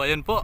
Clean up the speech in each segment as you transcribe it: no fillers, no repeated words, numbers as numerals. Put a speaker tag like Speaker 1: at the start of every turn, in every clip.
Speaker 1: ayun po.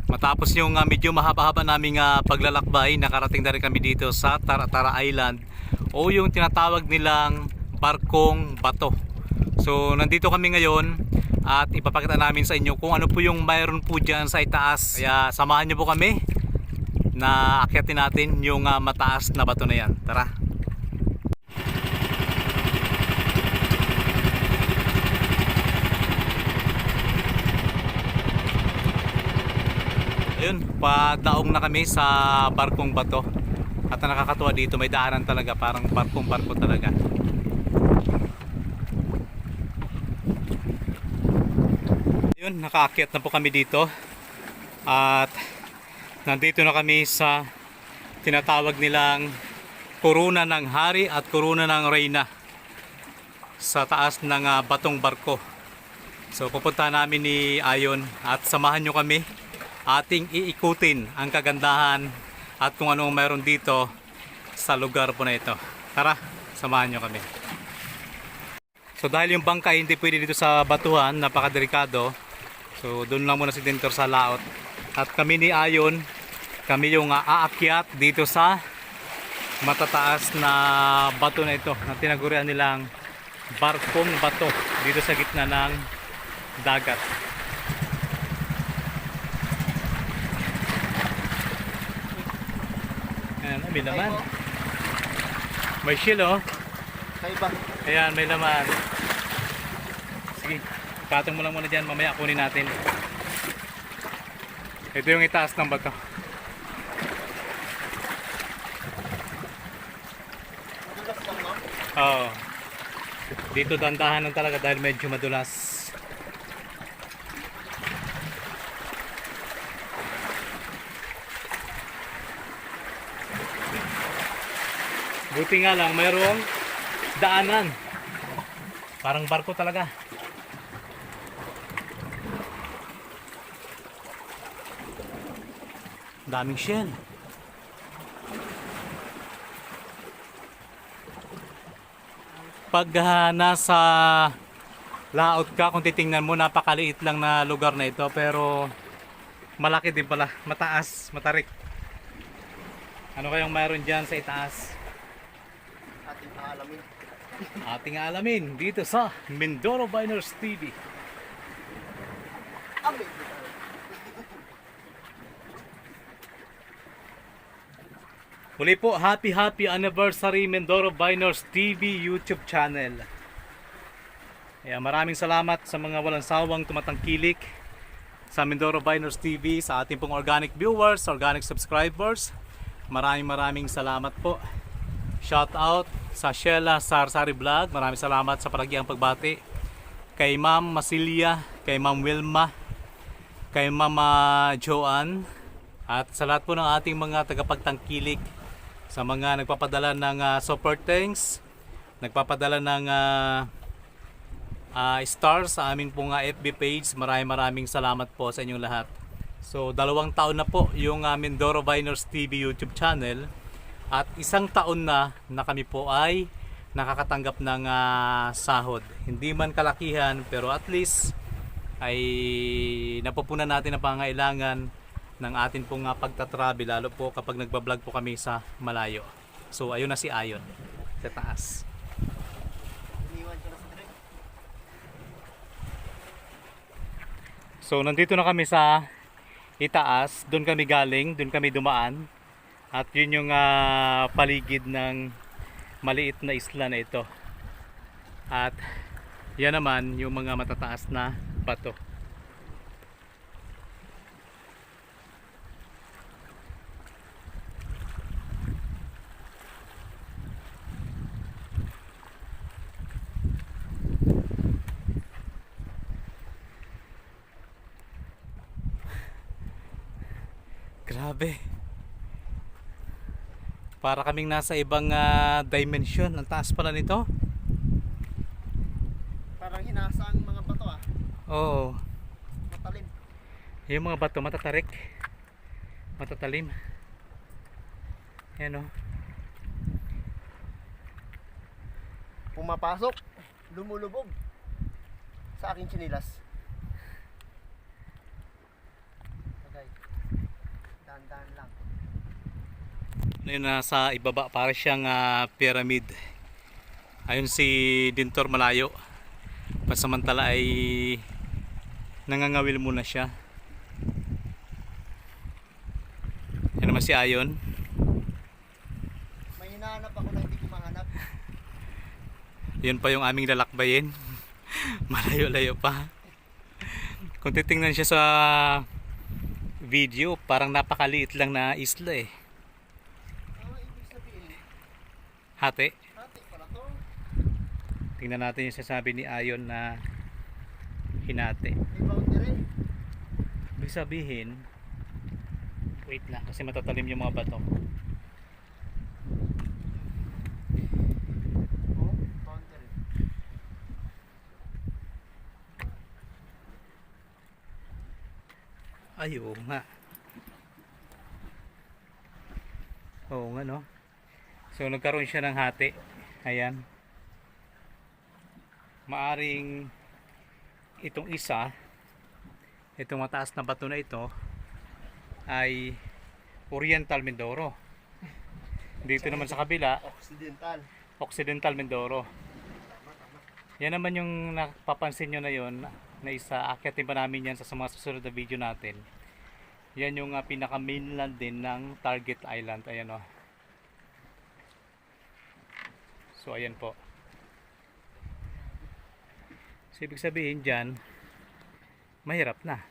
Speaker 1: Matapos yung medyo mahaba-haba naming paglalakbay, nakarating na rin kami dito sa Tara-Tara Island o yung tinatawag nilang Barkong Bato. So nandito kami ngayon at ipapakita namin sa inyo kung ano po yung mayroon po dyan sa itaas. Kaya samahan nyo po kami na akyatin natin yung mataas na bato na yan. Tara! Ayun, padaong na kami sa Barkong Bato. At ang nakakatuwa dito, may daanan talaga, parang barkong-barko talaga. Ayun, nakaakyat na po kami dito. At nandito na kami sa tinatawag nilang Korona ng Hari at Korona ng Reyna sa taas ng Batong Barko. So pupunta namin ni Ayon at samahan nyo kami. Ating iikutin ang kagandahan at kung ano mayroon dito sa lugar po na ito. Tara, samahan nyo kami. So dahil yung bangkay hindi pwede dito sa batuhan, napakadelikado. So doon lang muna si Dentor sa laot. At kami ni Ayon, kami yung aakyat dito sa matataas na bato na ito na tinagurian nilang Barkong Bato dito sa gitna ng dagat. Ayan, may laman. May shield oh. Ayan, may laman. Sige, patong mo lang muna dyan. Mamaya kunin natin. Ito yung itaas ng bato. Oo. Dito dandahan lang talaga dahil medyo madulas. Buti nga lang mayroong daanan. Parang barko talaga. Daming shell. Pag nasa laot ka, kung titingnan mo, napakaliit lang na lugar na ito, pero malaki din pala, mataas, matarik. Ano kayang mayroon dyan sa itaas? Ating alamin dito sa Mindoro Biners TV. Muli po, happy anniversary Mindoro Biners TV YouTube channel. Maraming salamat sa mga walang sawang tumatangkilik sa Mindoro Biners TV, sa ating pong organic viewers, organic subscribers. Maraming salamat po. Shout out sa Sheila Sarsari Vlog. Maraming salamat sa palagiang pagbati. Kay Ma'am Masilia, kay Ma'am Wilma, kay Ma'am Joanne, at sa lahat po ng ating mga tagapagtangkilik, sa mga nagpapadala ng super thanks, nagpapadala ng stars sa aming pong FB page. Maraming salamat po sa inyong lahat. So 2 taon na po yung Mindoro Biners TV YouTube channel. At 1 taon na kami po ay nakakatanggap ng sahod. Hindi man kalakihan, pero at least ay napupunan natin ang pangailangan ng atin pong pagtatravel, lalo po kapag nagbablog po kami sa malayo. So ayun na si Ayon sa taas. So nandito na kami sa itaas, doon kami galing, doon kami dumaan. At yun yung paligid ng maliit na isla na ito. At yan naman yung mga matataas na bato. Grabe. Para kaming nasa ibang dimension. Ang taas pala nito.
Speaker 2: Parang hinasa ang mga bato
Speaker 1: Oo.
Speaker 2: Matalim.
Speaker 1: Yung mga bato matatarik. Matatalim. Yan o.
Speaker 2: Pumapasok, lumulubog sa aking chinilas. Dahan-dahan lang.
Speaker 1: Ayun, nasa ibaba para siyang pyramid. Ayun si Dintor malayo. Pansamantala ay nangangawil muna siya. Yan naman si Ayon.
Speaker 2: May hinahanap ako na hindi ko mahanap.
Speaker 1: Yun pa yung aming lalakbayin. Malayo-layo pa. Kung titingnan siya sa video, parang napakaliit lang na isla eh.
Speaker 2: Ibig sabihin,
Speaker 1: Hati.
Speaker 2: hati pala to.
Speaker 1: Tingnan natin yung sasabi ni Ayon na hinati.
Speaker 2: May boundary.
Speaker 1: Ibig sabihin, wait lang kasi matatalim yung mga bato.
Speaker 2: Oh, boundary.
Speaker 1: Ay, oo nga. Oo nga, no? So, nagkaroon siya ng hati. Ayan. Maaring itong isa, itong mataas na bato na ito, ay Oriental Mindoro. Dito naman sa kabila,
Speaker 2: Occidental.
Speaker 1: Occidental Mindoro. Yan naman yung napapansin nyo na yon na isa, akyatin pa namin yan sa mga susunod na video natin. Yan yung pinaka mainland din ng Target Island. Ayan o. So ayan po. So ibig sabihin dyan, mahirap na.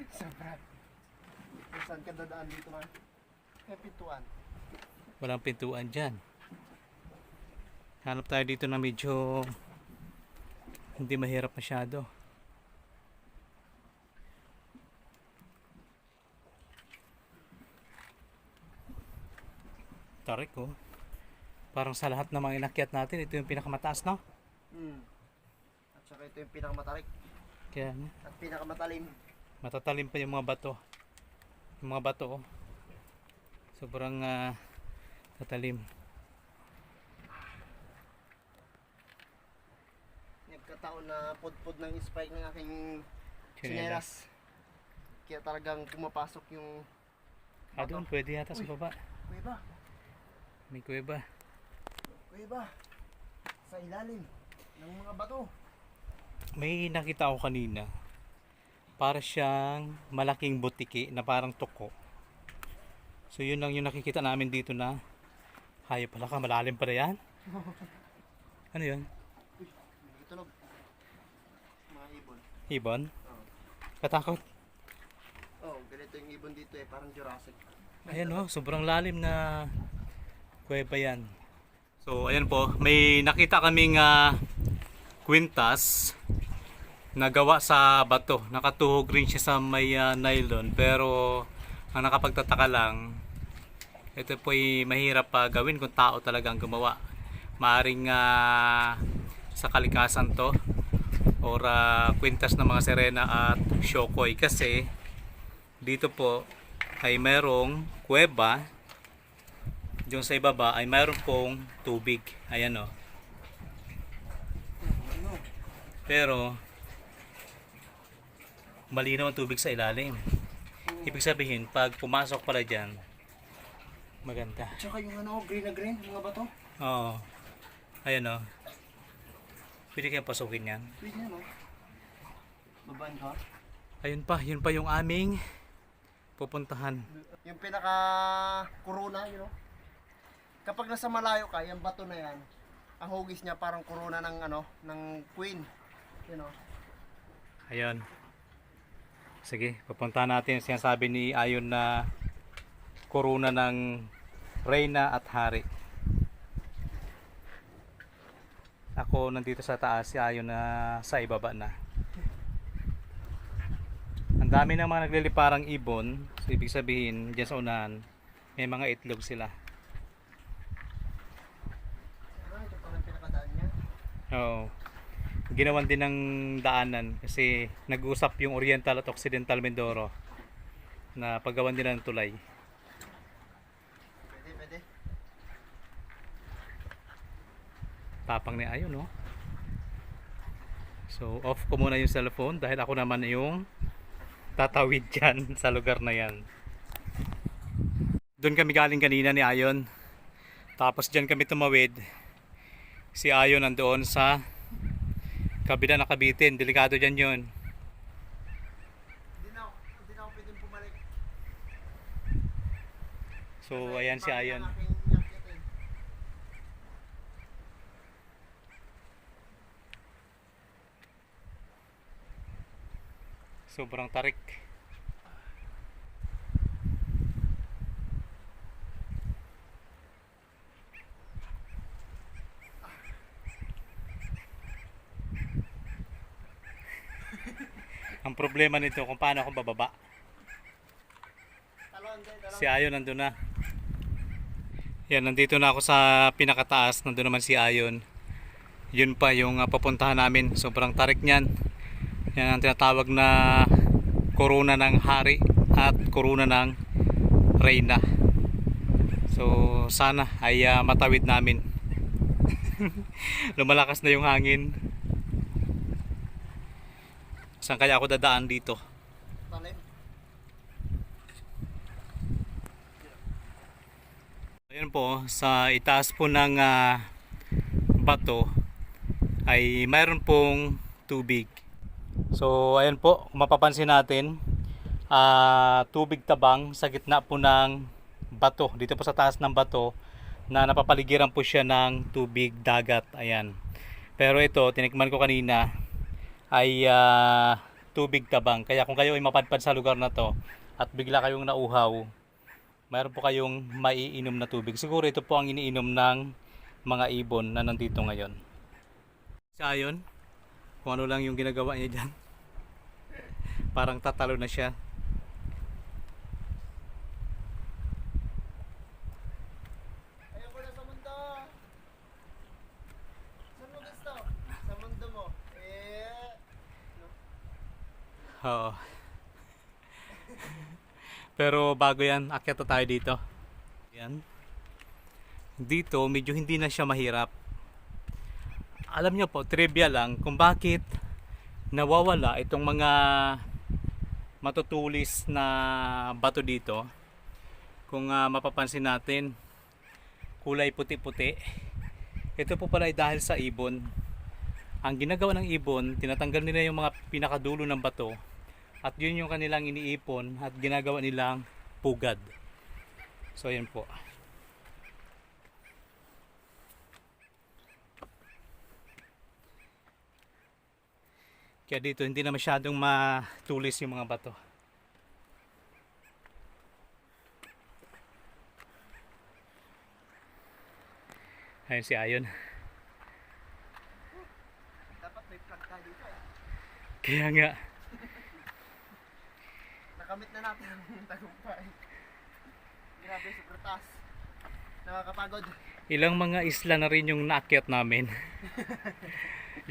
Speaker 2: Sobra. Saan ka dadaan dito man? May pintuan.
Speaker 1: Walang pintuan dyan. Hanap tayo dito na medyo hindi mahirap masyado. Tarik oh. Parang sa lahat ng mga inakyat natin, ito yung pinakamataas, no?
Speaker 2: At saka ito yung pinakamatarik.
Speaker 1: Kaya
Speaker 2: At pinakamatalim.
Speaker 1: matatalim pa yung mga bato. Yung mga bato oh. Sobrang tatalim.
Speaker 2: Nagkataon na pudpud ng spike ng aking
Speaker 1: Tsinelas.
Speaker 2: tsinelas. Kaya talagang pumapasok yung
Speaker 1: Doon, pwede yata sa baba.
Speaker 2: kuweba.
Speaker 1: May kuweba.
Speaker 2: Kuweba. Sa ilalim ng mga bato.
Speaker 1: May nakita ako kanina. Para siyang malaking butiki na parang tuko. So yun lang yung nakikita namin dito na hayop pala ka, malalim pala yan. Ano yun?
Speaker 2: May tunog. Mga ibon.
Speaker 1: Ibon?
Speaker 2: Oo.
Speaker 1: Katakot.
Speaker 2: Oh, ganito yung ibon dito eh, parang Jurassic.
Speaker 1: Ayan oh, sobrang lalim na kuweba yan. So ayan po, may nakita kaming kwintas na gawa sa bato. Nakatuhog rin siya sa may nylon, pero ang nakapagtataka lang, ito po ay mahirap gawin kung tao talaga ang gumawa. Maaring sa kalikasan to or kwintas ng mga sirena at shokoy, kasi dito po ay mayroong kuweba. Diyon sa ibaba ay mayroon pong tubig. Ayan o. Pero malinaw ang tubig sa ilalim. Ibig sabihin, pag pumasok pala dyan, maganda.
Speaker 2: Tsaka yung green na green, mga bato.
Speaker 1: Oo. Ayan o. Pwede kayang pasukin yan.
Speaker 2: Pwede yan, oh. Babaan ka?
Speaker 1: Ayun pa, yun pa yung aming pupuntahan.
Speaker 2: Yung pinaka corona, you know. Kapag nasa malayo ka, yung bato na yan, ang hugis niya parang corona ng ng queen, you know.
Speaker 1: Ayun. Sige, pupuntahan natin yung sinasabi ni Ayon na korona ng reyna at hari. Ako nandito sa taas, si Ayon na sa ibaba na. Ang dami ng mga nagliliparang ibon. So, ibig sabihin, dyan sa unahan, may mga itlog sila.
Speaker 2: Ito pala yung pinakadaan niya.
Speaker 1: Oo. Ginawan din ng daanan kasi nag-usap yung Oriental at Occidental Mindoro na paggawan nila ng tulay.
Speaker 2: Pwede, pwede.
Speaker 1: Tapang ni Ayon, no? So, off ko muna yung cellphone dahil ako naman yung tatawid dyan sa lugar na yan. Doon kami galing kanina ni Ayon. Tapos dyan kami tumawid. Si Ayon nandoon sa kabila na Kabitin. Delikado dyan yun.
Speaker 2: Hindi na ako pwedeng pumalik.
Speaker 1: So ayan si Ayon. Sobrang tarik. Ang problema nito kung paano ako bababa. Si Ayon nandun na. Yan, nandito na ako sa pinakataas. Nandun naman si Ayon. Yun pa yung papuntahan namin. Sobrang tarik niyan. Yan ang tinatawag na korona ng hari at korona ng reyna. So sana ay matawid namin. Lumalakas na yung hangin. Saan kaya ako dadaan dito?
Speaker 2: Talim.
Speaker 1: Ayan po, sa itaas po ng bato ay mayroon pong tubig. So ayan po, kung mapapansin natin, tubig tabang sa gitna po ng bato. Dito po sa taas ng bato na napapaligiran po siya ng tubig dagat. Ayan. Pero ito, tinikman ko kanina, ay tubig tabang. Kaya kung kayo ay mapadpad sa lugar na to at bigla kayong nauhaw, mayroon po kayong maiinom na tubig. Siguro ito po ang iniinom ng mga ibon na nandito ngayon. Si Ayon, kung ano lang yung ginagawa niya dyan. Parang tatalo na siya.
Speaker 2: Ayoko na sa mundo. Saan mo gusto? Sa mundo mo.
Speaker 1: Oo. Pero bago yan, akyat na tayo dito. Yan. Dito, medyo hindi na siya mahirap. Alam niyo po, trivia lang kung bakit nawawala itong mga matutulis na bato dito. Kung mapapansin natin, kulay puti-puti. Ito po pala ay dahil sa ibon. Ang ginagawa ng ibon, tinatanggal nila yung mga pinakadulo ng bato. At yun yung kanilang iniipon at ginagawa nilang pugad. So ayan po. Kaya dito hindi na masyadong matulis yung mga bato. Ayun si Ayon.
Speaker 2: Dapat may plug tayo dito eh.
Speaker 1: Kaya nga.
Speaker 2: Nakamit na natin ang tagumpay. Grabe, super taas. Nakakapagod.
Speaker 1: Ilang mga isla na rin yung naakyat namin.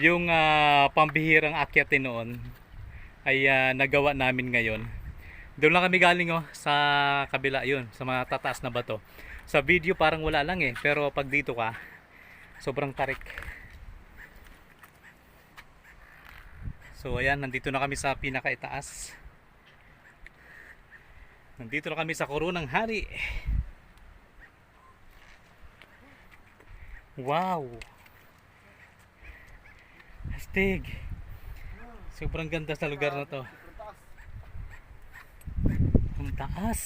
Speaker 1: Yung pambihirang akyatin noon ay nagawa namin ngayon. Doon lang kami galing sa kabila yun, sa mga tataas na bato. Sa video parang wala lang eh, pero pag dito ka, sobrang tarik. So ayan, nandito na kami sa pinakaitaas. Nandito na kami sa Koronang Hari. Wow! Astig! Sobrang ganda sa lugar na to.
Speaker 2: Super taas.
Speaker 1: Ang taas!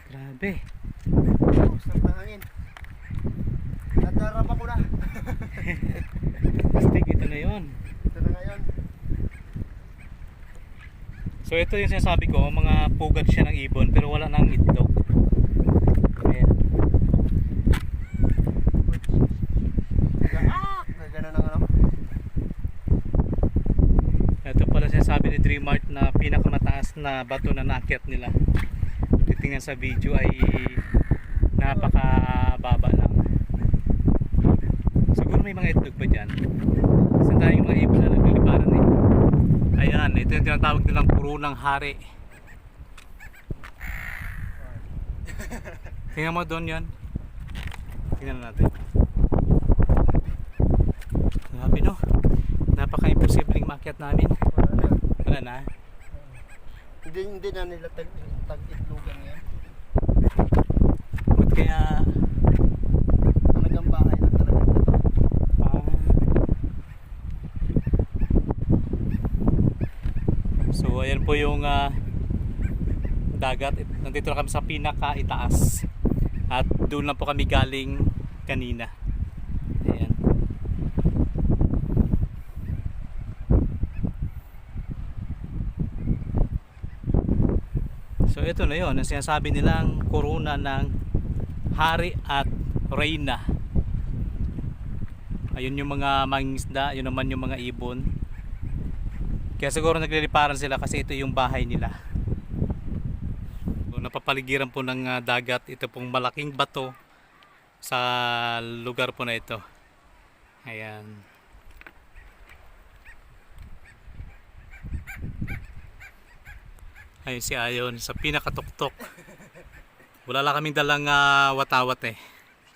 Speaker 1: Grabe!
Speaker 2: Sarap ng hangin. Nadarapa ko na.
Speaker 1: Astig, ito na yun.
Speaker 2: Ito na ngayon.
Speaker 1: So ito yung sinasabi ko, mga pugad siya ng ibon pero wala nang itlog. Ayan.
Speaker 2: Gano'n ng ano.
Speaker 1: Ito pala sinasabi ni Dreamart na pinakamataas na bato na naakyat nila. Titingnan sa video ay napakababa lang. Siguro may mga itlog pa dyan. Kasi tayong mga ibon na nagliliparan eh. Ayan, ito yung tinatawag nilang Koronang Hari. Tingnan mo doon yan. Tingnan natin. Grabe no. Napaka-imposibleng maakyat namin. Wala na.
Speaker 2: Hindi na nila tag-itlogan yan.
Speaker 1: Kaya
Speaker 2: Talagang bahay lang talaga dito.
Speaker 1: ah, so ayan po yung dagat. Nandito na kami sa pinakaitaas. At doon lang po kami galing kanina. Ayan. So ito na yon, ang sinasabi nilang korona ng hari at reyna. Ayun yung mga mangingisda, yun naman yung mga ibon. Kaya siguro nagliliparan sila kasi ito yung bahay nila. So, napapaligiran po ng dagat. Ito pong malaking bato sa lugar po na ito. Ayan. Ayun si Ayon sa pinakatuktok. Wala lang kaming dalang watawat eh.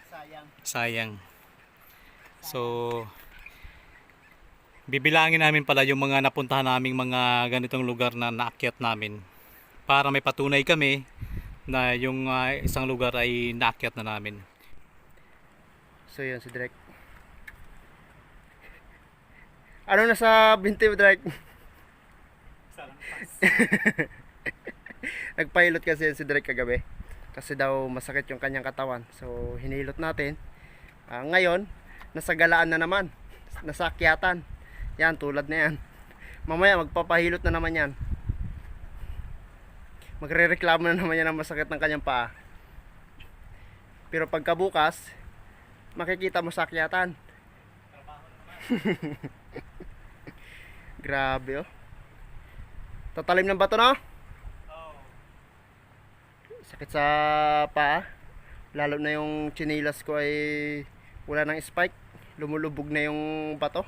Speaker 2: Sayang.
Speaker 1: Sayang. So bibilangin namin pala yung mga napuntahan naming mga ganitong lugar na naakyat namin para may patunay kami na yung isang lugar ay naakyat na namin.
Speaker 2: So yun si Drake. Ano nasa binti mo, Drake? Nagpilot kasi si Drake kagabi. Kasi daw masakit yung kanyang katawan. So hinilot natin. Ngayon, nasa galaan na naman. Nasa akyatan. Yan, tulad na yan. Mamaya magpapahilot na naman yan. Magre-reklamo na naman yan ng masakit ng kanyang paa. Pero pagkabukas, makikita mo sa akyatan. Grabe oh. Tatalim ng bato na. Sakit sa paa. Lalo na yung chinilas ko ay wala nang spike. Lumulubog na yung bato.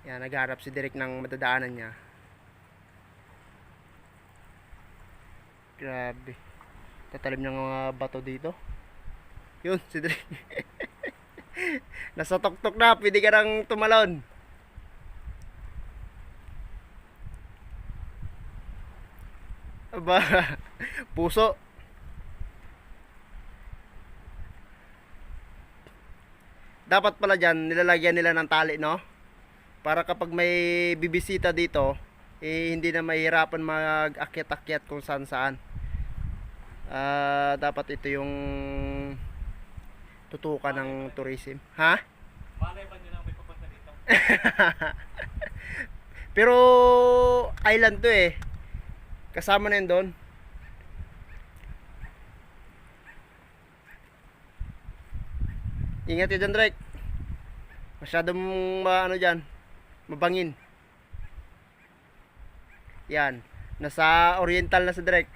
Speaker 2: Yan, nagharap si Derek ng madadaanan niya. Grabe. Tatalim ng mga bato dito. Yun, si Derek. Nasa tuktok na, pwede ka nang tumalon. Aba, puso. Dapat pala dyan, nilalagyan nila ng tali, no? Para kapag may bibisita dito, hindi na mahirapan mag-akyat-akyat kung saan-saan. Dapat ito yung tutukan ng tourism. Ha?
Speaker 1: Malay ba nyo lang may pupunta dito?
Speaker 2: Pero island to eh. Kasama na yun doon. Ingat yun dyan, Drake. Masyadong ano dyan, mabangin. Yan. Nasa oriental na sa Drake.